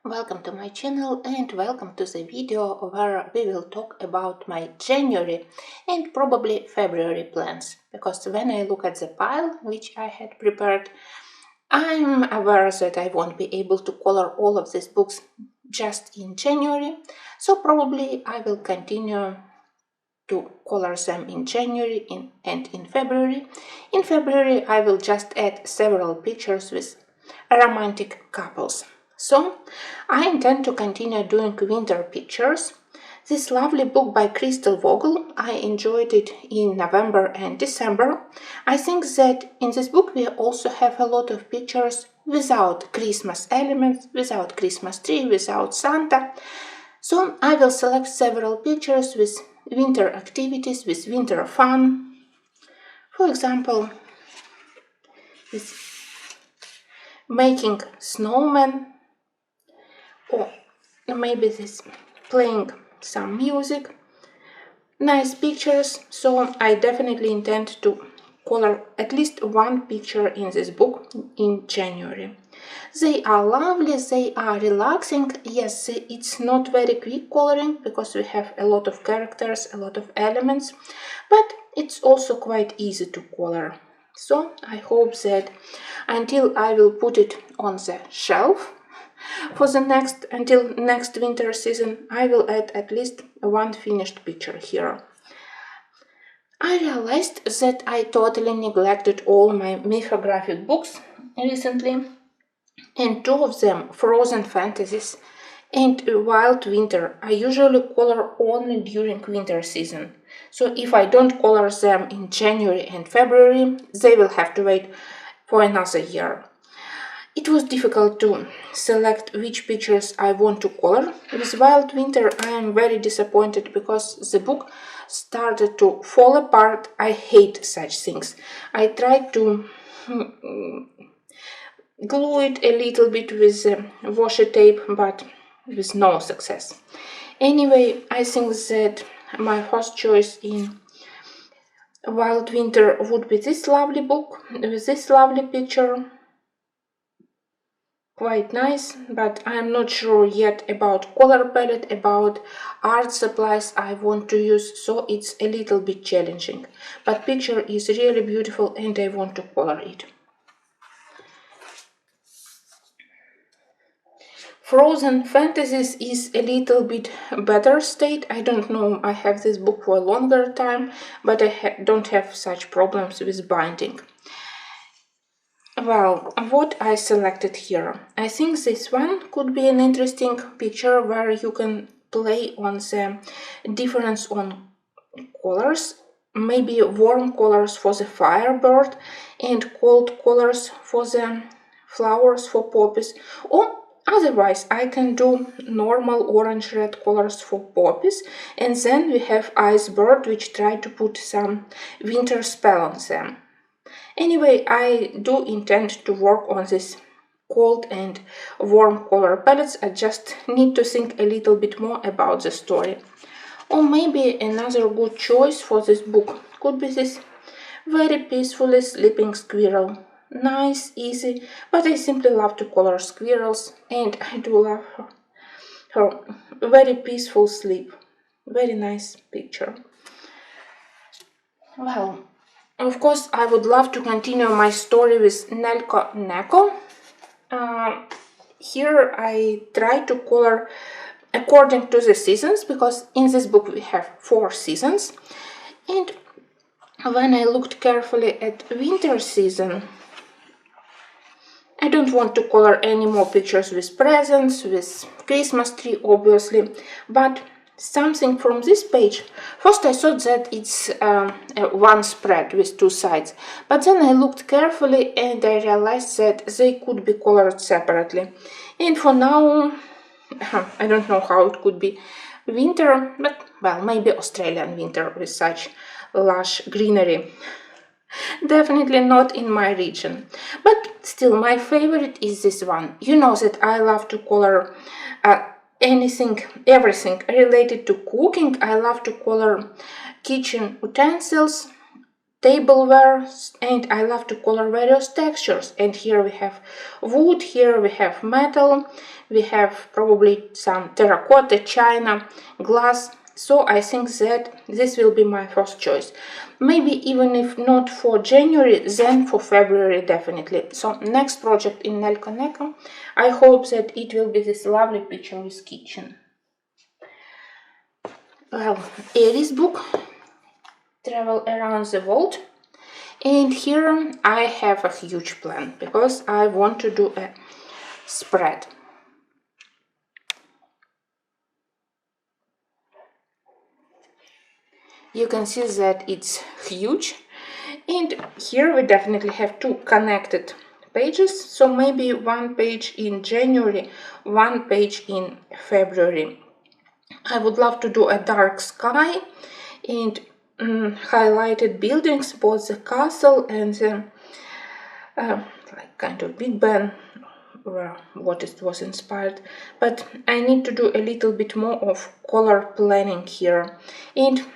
Welcome to my channel and welcome to the video where we will talk about my January and probably February plans, because when I look at the pile which I had prepared, I'm aware that I won't be able to color all of these books just in January, so probably I will continue to color them in January and in February. In February I will just add several pictures with romantic couples. So I intend to continue doing winter pictures. This lovely book by Crystal Vogel, I enjoyed it in November and December. I think that in this book we also have a lot of pictures without Christmas elements, without Christmas tree, without Santa. So I will select several pictures with winter activities, with winter fun. For example, with making snowmen, or maybe this playing some music. Nice pictures, so I definitely intend to color at least one picture in this book in January. They are lovely, they are relaxing. Yes, it's not very quick coloring because we have a lot of characters, a lot of elements, but it's also quite easy to color. So I hope that until I will put it on the shelf for until next winter season, I will add at least one finished picture here. I realized that I totally neglected all my mythographic books recently, and two of them, Frozen Fantasies and Wild Winter, I usually color only during winter season. So if I don't color them in January and February, they will have to wait for another year. It was difficult to select which pictures I want to color. With Wild Winter I am very disappointed because the book started to fall apart. I hate such things. I tried to glue it a little bit with washi tape, but with no success. Anyway, I think that my first choice in Wild Winter would be this lovely book with this lovely picture. Quite nice, but I'm not sure yet about color palette, about art supplies I want to use, so it's a little bit challenging. But picture is really beautiful and I want to color it. Frozen Fantasies is a little bit better state. I don't know, I have this book for a longer time, but I don't have such problems with binding. Well, what I selected here, I think this one could be an interesting picture where you can play on the difference on colors, maybe warm colors for the firebird and cold colors for the flowers, for poppies, or otherwise I can do normal orange-red colors for poppies, and then we have Icebird, which try to put some winter spell on them. Anyway, I do intend to work on this cold and warm color palettes. I just need to think a little bit more about the story. Or maybe another good choice for this book could be this very peacefully sleeping squirrel. Nice, easy, but I simply love to color squirrels and I do love her very peaceful sleep. Very nice picture. Well, of course, I would love to continue my story with Nelko Neko. Here I try to color according to the seasons, because in this book we have 4 seasons. And when I looked carefully at winter season, I don't want to color any more pictures with presents, with Christmas tree obviously, but something from this page. First I thought that it's one spread with 2 sides, but then I looked carefully and I realized that they could be colored separately. And for now, I don't know how it could be winter, but well, maybe Australian winter with such lush greenery. Definitely not in my region, but still my favorite is this one. You know that I love to color everything related to cooking. I love to color kitchen utensils, tableware, and I love to color various textures. And here we have wood, here we have metal, we have probably some terracotta, china, glass. So I think that this will be my first choice. Maybe even if not for January, then for February definitely. So next project in Nelka, I hope that it will be this lovely picture with kitchen. Well, Aries book, Travel Around the World. And here I have a huge plan because I want to do a spread. You can see that it's huge, and here we definitely have two connected pages, so maybe one page in January, one page in February. I would love to do a dark sky and highlighted buildings, both the castle and the like kind of Big Ben, or what it was inspired, but I need to do a little bit more of color planning here, and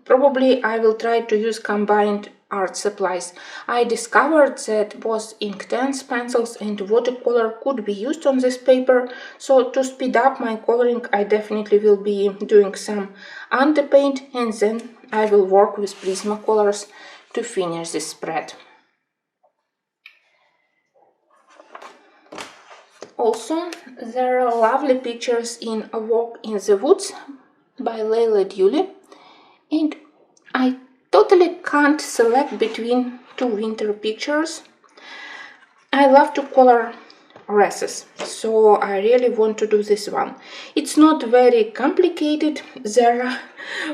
probably I will try to use combined art supplies. I discovered that both Inktense pencils and watercolor could be used on this paper, so to speed up my coloring I definitely will be doing some underpaint, and then I will work with Prismacolors to finish this spread. Also, there are lovely pictures in A Walk in the Woods by Leila Dewley, and I totally can't select between two winter pictures. I love to color wreaths, so I really want to do this one. It's not very complicated, there are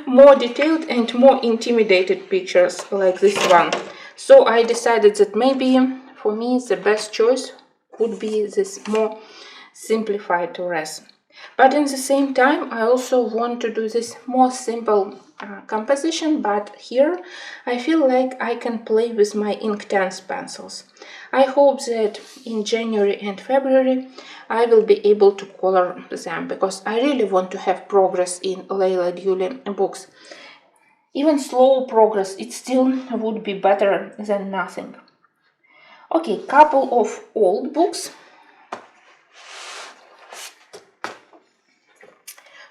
more detailed and more intimidated pictures like this one. So I decided that maybe for me the best choice would be this more simplified wreath. But in the same time, I also want to do this more simple composition, but here I feel like I can play with my Inktense pencils. I hope that in January and February I will be able to color them, because I really want to have progress in Leila Dewley books. Even slow progress, it still would be better than nothing. Okay, couple of old books.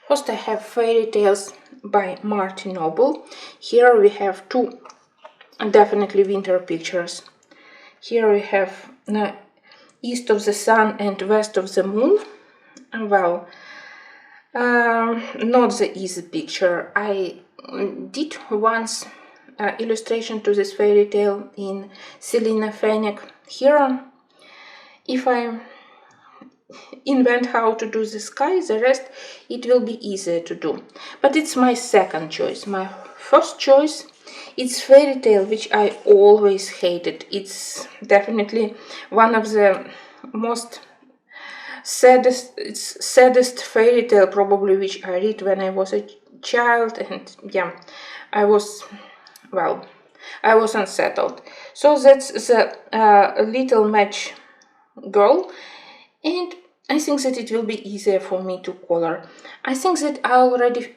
First I have Fairy Tales by Martin Noble. Here we have two definitely winter pictures. Here we have East of the Sun and West of the Moon. Well, not the easy picture. I did once illustration to this fairy tale in Selina Fennec. Here, if I invent how to do the sky, the rest it will be easier to do. But it's my second choice. My first choice, it's fairy tale, which I always hated. It's definitely one of the most saddest fairy tale probably which I read when I was a child, and yeah, I was unsettled. So that's the Little Match Girl, and I think that it will be easier for me to color. I think that I already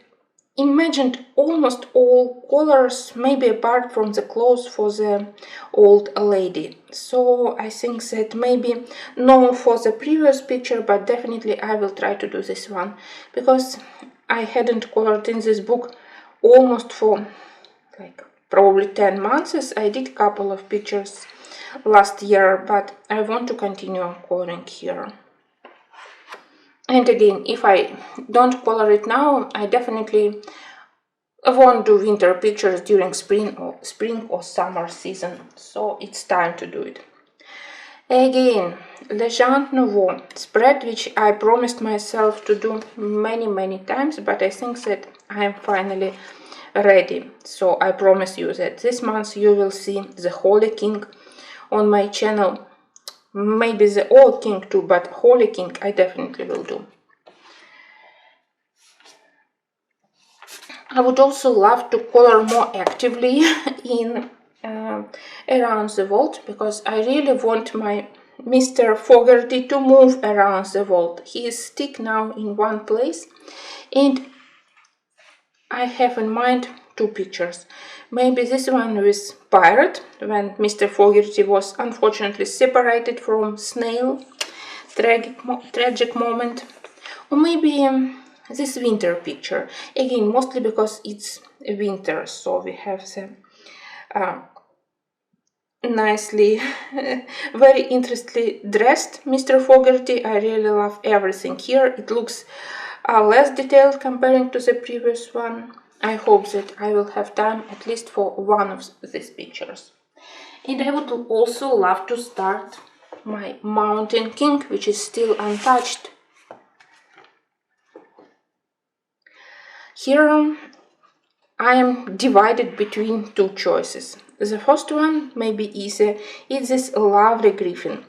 imagined almost all colors, maybe apart from the clothes for the old lady. So I think that maybe no for the previous picture, but definitely I will try to do this one, because I hadn't colored in this book almost for like probably 10 months. I did a couple of pictures last year, but I want to continue coloring here. And again, if I don't color it now, I definitely won't do winter pictures during spring or summer season. So it's time to do it. Again, Legend Nouveau spread, which I promised myself to do many times, but I think that I am finally ready. So I promise you that this month you will see the Holy King on my channel. Maybe the Old King too, but Holy King I definitely will do. I would also love to color more actively in Around the World, because I really want my Mr. Fogarty to move around the world. He is stuck now in one place, and I have in mind two pictures. Maybe this one with Pirate, when Mr. Fogerty was unfortunately separated from Snail, tragic moment. Or maybe this winter picture, again mostly because it's winter, so we have the nicely, very interestingly dressed Mr. Fogerty. I really love everything here. It looks less detailed comparing to the previous one. I hope that I will have time at least for one of these pictures. And I would also love to start my Mountain King, which is still untouched. Here I am divided between two choices. The first one may be easier. It's this lovely griffin.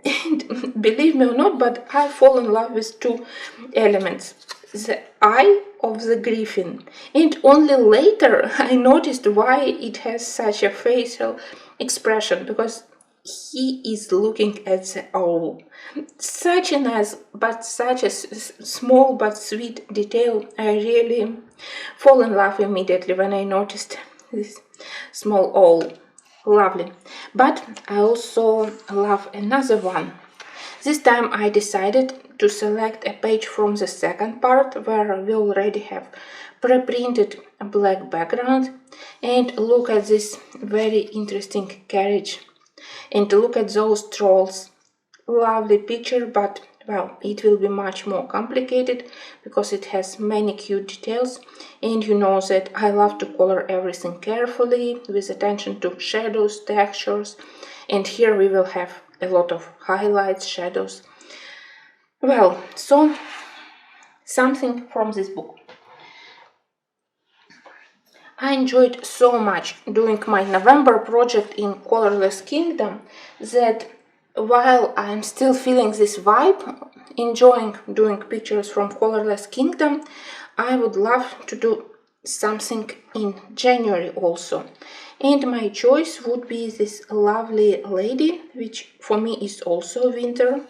And believe me or not, but I fall in love with two elements. The eye of the griffin. And only later I noticed why it has such a facial expression, because he is looking at the owl. Such a nice, but such a small but sweet detail. I really fall in love immediately when I noticed this small owl. Lovely. But I also love another one. This time I decided to select a page from the second part, where we already have pre-printed black background, and look at this very interesting carriage. And look at those trolls. Lovely picture, but well, it will be much more complicated because it has many cute details, and you know that I love to color everything carefully with attention to shadows, textures, and here we will have a lot of highlights, shadows. Well, so something from this book. I enjoyed so much doing my November project in Colorless Kingdom that while I'm still feeling this vibe, enjoying doing pictures from Colorless Kingdom, I would love to do something in January also. And my choice would be this lovely lady, which for me is also winter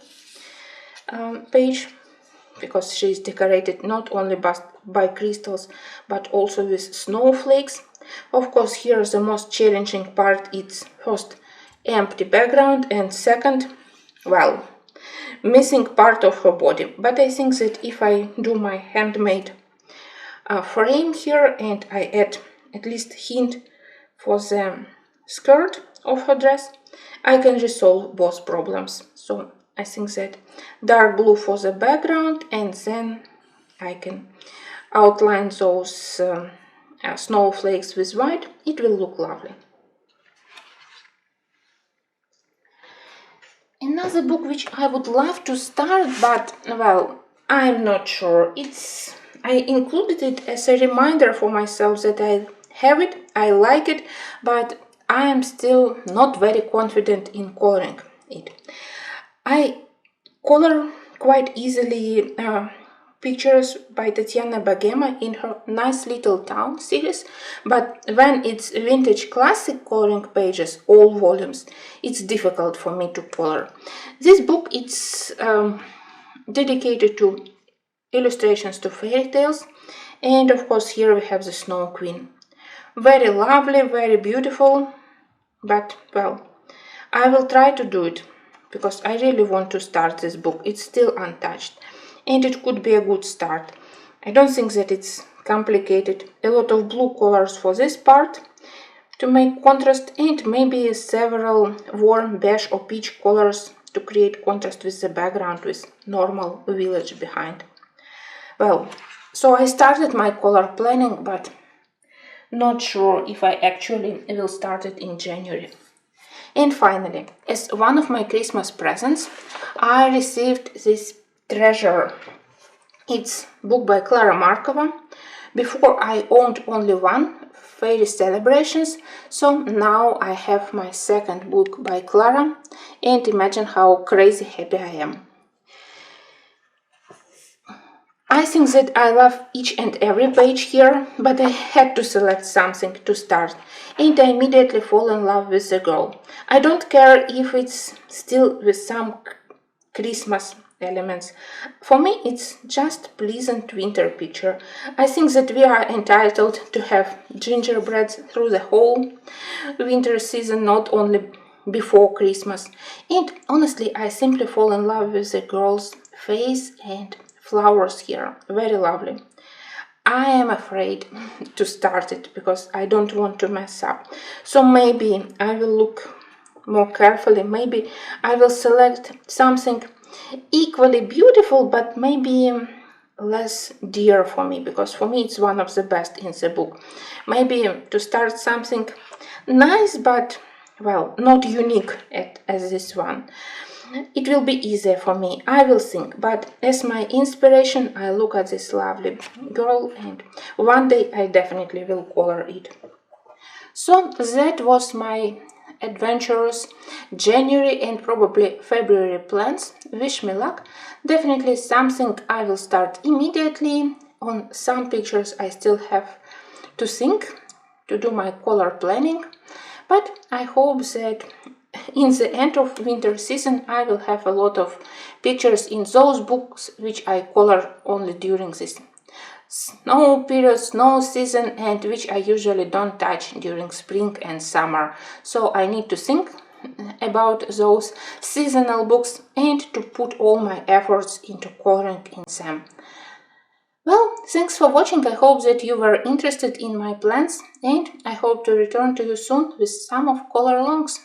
page, because she is decorated not only by crystals but also with snowflakes. Of course, here the most challenging part is first empty background, and second, well, missing part of her body. But I think that if I do my handmade frame here and I add at least hint for the skirt of her dress, I can resolve both problems. So I think that dark blue for the background, and then I can outline those snowflakes with white. It will look lovely. Another book which I would love to start, but well, I'm not sure. I included it as a reminder for myself that I have it, I like it, but I am still not very confident in coloring it. I color quite easily pictures by Tatiana Bogema in her Nice Little Town series, but when it's vintage classic coloring pages, all volumes, it's difficult for me to color. This book is dedicated to illustrations to fairy tales, and of course here we have the Snow Queen. Very lovely, very beautiful, but well, I will try to do it because I really want to start this book. It's still untouched and it could be a good start. I don't think that it's complicated. A lot of blue colors for this part to make contrast, and maybe several warm beige or peach colors to create contrast with the background with normal village behind. Well, so I started my color planning, but not sure if I actually will start it in January. And finally, as one of my Christmas presents, I received this treasure. It's a book by Klara Markova. Before I owned only one, Fairy Celebrations, so now I have my second book by Klara, and imagine how crazy happy I am. I think that I love each and every page here, but I had to select something to start, and I immediately fall in love with the girl. I don't care if it's still with some Christmas elements. For me, it's just pleasant winter picture. I think that we are entitled to have gingerbreads through the whole winter season, not only before Christmas. And honestly, I simply fall in love with the girl's face and flowers here. Very lovely. I am afraid to start it because I don't want to mess up. So maybe I will look more carefully. Maybe I will select something equally beautiful, but maybe less dear for me, because for me it's one of the best in the book. Maybe to start something nice, but well, not unique as this one. It will be easier for me, I will think, but as my inspiration, I look at this lovely girl and one day I definitely will color it. So that was my adventurous January and probably February plans. Wish me luck. Definitely something I will start immediately. On some pictures I still have to think, to do my color planning, but I hope that in the end of winter season I will have a lot of pictures in those books which I color only during this snow period, snow season, and which I usually don't touch during spring and summer. So I need to think about those seasonal books and to put all my efforts into coloring in them. Well, thanks for watching. I hope that you were interested in my plans, and I hope to return to you soon with some of color alongs.